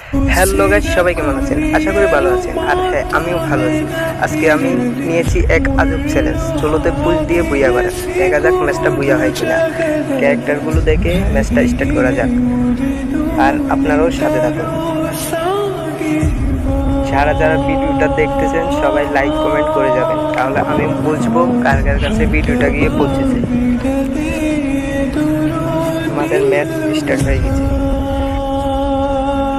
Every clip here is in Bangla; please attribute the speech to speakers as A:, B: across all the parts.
A: হ্যালো গাইস, সবাই কেমন আছেন? আশা করি ভালো আছেন। আর হ্যাঁ, আমিও ভালো আছি। আজকে আমি নিয়েছি এক আজব চ্যালেঞ্জ, চলোতে পুশ দিয়ে বুইয়া করা। দেখা যাক ম্যাচটা বুইয়া হয় কিনা। ক্যারেক্টারগুলো দেখে ম্যাচটা স্টার্ট করা যাক, আর আপনারাও সাথে থাকুন। যারা যারা ভিডিওটা দেখতেছেন সবাই লাইক কমেন্ট করে যাবেন, তাহলে আমি বুঝবো কার কার কাছে ভিডিওটা গিয়ে পৌঁছেছে। আমাদের ম্যাচ স্টার্ট হয়ে গেছে,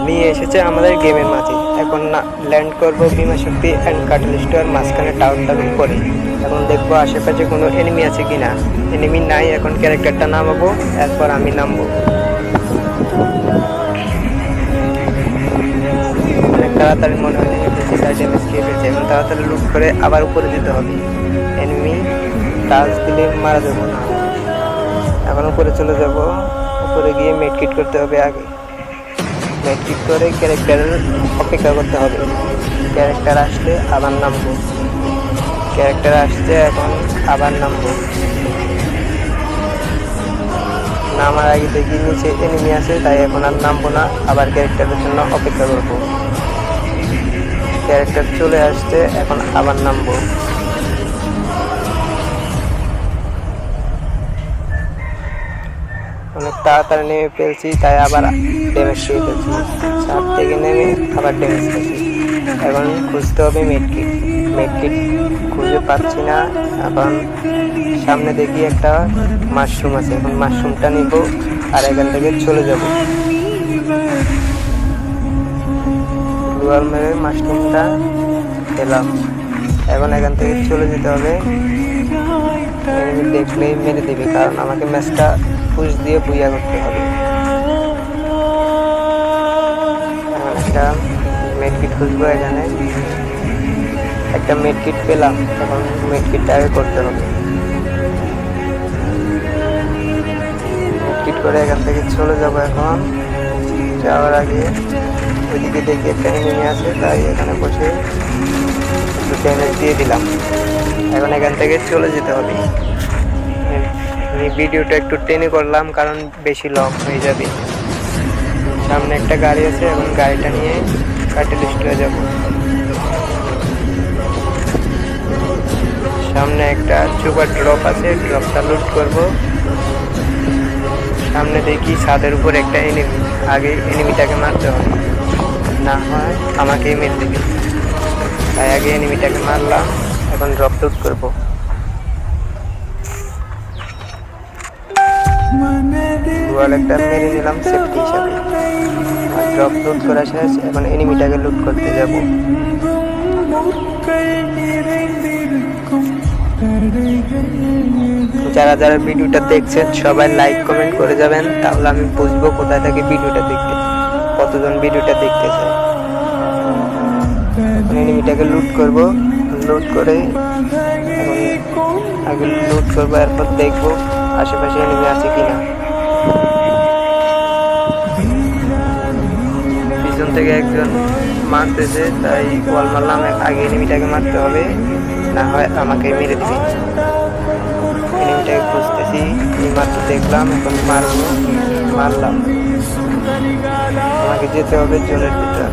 A: নিয়ে এসেছে আমাদের গেমের মাঝে। এখন না ল্যান্ড করবো বিমা শক্তি অ্যান্ড কাটল স্টোর মাঝখানে টাওয়ারটার উপরে। এখন দেখবো আশেপাশে কোনো এনিমি আছে কিনা। এনিমি নাই, এখন ক্যারেক্টারটা নামাবো, এরপর আমি নামবো। অনেক তাড়াতাড়ি মনে হয় বেশি তার ড্যামেজ খেয়ে ফেলছে। এখন তাড়াতাড়ি লুট করে আবার উপরে যেতে হবে। এনিমি টাচ দিলে মারা যাবো না। এখন উপরে চলে যাব, উপরে গিয়ে মেডকিট করতে হবে। আগে মেডকিট করে ক্যারেক্টারের অপেক্ষা করতে হবে। ক্যারেক্টার আসলে আবার নামবো। ক্যারেক্টার আসছে, এখন আবার নামবো। নামার আগে দেখি নিচে এনিমি আছে, তাই এখন আর নামবো না, আবার ক্যারেক্টারের জন্য অপেক্ষা করবো। ক্যারেক্টার চলে আসছে, এখন আবার নামবো। অনেক তাড়াতাড়ি নেমে ফেলছি, তাই আবার ড্যামেজ খেয়ে ফেলছি। ছাদ থেকে নেমে আবার ড্যামেজ খেয়েছি। এখন খুঁজতে হবে মেডকিট। মেডকিট খুঁজে পাচ্ছি না। এখন সামনে দেখি একটা মাশরুম আছে, এখন মাশরুমটা নিব আর এখান থেকে চলে যাব। গ্লুয়াল মেরে মাশরুমটা খেলাম। এখন এখান থেকে চলে যেতে হবে। দেখলেই মেরে দেবে, কারণ আমাকে ম্যাচটা পুশ দিয়ে বুইয়া করতে হবে। এখন একটা মেডকিট খুঁজবো। এখানে একটা মেডকিট পেলাম, এখন মেডকিটটা আগে করতে হবে। মেডকিট করে এখান থেকে চলে যাব। এখন যাওয়ার আগে ওইদিকে দেখি একটা এনিমি আছে, তাই এখানে বসে একটু ড্যামেজ দিয়ে দিলাম। এখন এখান থেকে চলে যেতে হবে। আমি ভিডিওটা একটু টেনে করলাম, কারণ বেশি লং হয়ে যাবে। সামনে একটা গাড়ি আছে, এখন গাড়িটা নিয়ে কাটেল স্টোরে যাব। সামনে একটা সুপার ড্রপ আছে, ড্রপটা লুট করব। সামনে দেখি ছাদের উপর একটা এনিমি, আগে এনিমিটাকে মারতে হবে, না হয় আমাকেই মেরে দেবে। তাই আগে এনিমিটাকে মারলাম, এখন ড্রপ লুট করব। গোয়াল একটা মেরে নিলাম সেফটি হিসাবে। ড্রপ লুট করা শেষ, এখন এনিমিটাকে লুট করতে যাব। যারা যারা ভিডিওটা দেখছেন সবাই লাইক কমেন্ট করে যাবেন, তাহলে আমি বুঝবো কোথায় থেকে ভিডিওটা দেখতে, কতজন ভিডিওটা দেখতেছে। এনিমিটাকে লুট করব, লুট করে এখন আগে লুট করবো, এরপর দেখবো আশেপাশে এনিমি আছে কিনা। পিছন থেকে একজন মারতেছে, তাই বল মারলাম। আগে এনিমিটাকে মারতে হবে, না হয় আমাকে মেরে দিবে। এনিমিটাকে খুঁজতেছি, মারতে দেখলাম, এখন মারবো। মারলাম, আমাকে যেতে হবে জোনের ভিতর।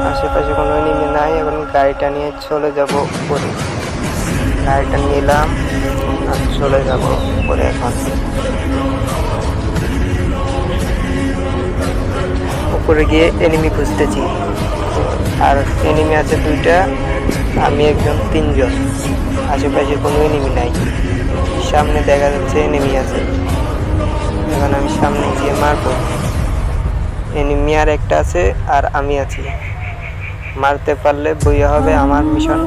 A: আশেপাশে কোনো এনিমি নাই, এখন গাড়িটা নিয়ে চলে যাব উপরে। গাড়িটা নিলাম আর চলে যাব উপরে। এখন উপরে গিয়ে এনিমি খুঁজতেছি, আর এনিমি আছে দুইটা, আমি একজন, তিনজন। আশেপাশে কোনো এনিমি নাই। সামনে দেখা যাচ্ছে এনিমি আছে, এখন আমি সামনে গিয়ে মারবো। এনিমি আর একটা আছে, আর আমি আছি। মারতে পারলে বইয়া হবে আমার মিশন,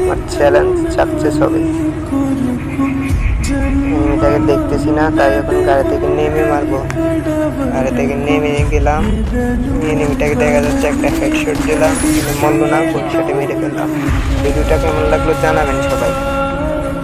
A: আমার চ্যালেঞ্জ সাকসেস হবে। এনিমিটাকে দেখতেছি না, তাই এখন গাড়ি থেকে নেমে মারবো। গাড়ি থেকে নেমে গেলাম, এনিমিটাকে দেখা যাচ্ছে একটা হেডশট দিলাম, কিন্তু মরলো না, ফুলশটে মেরে ফেললাম। ভিডিওটা কেমন লাগলো জানাবেন সবাই।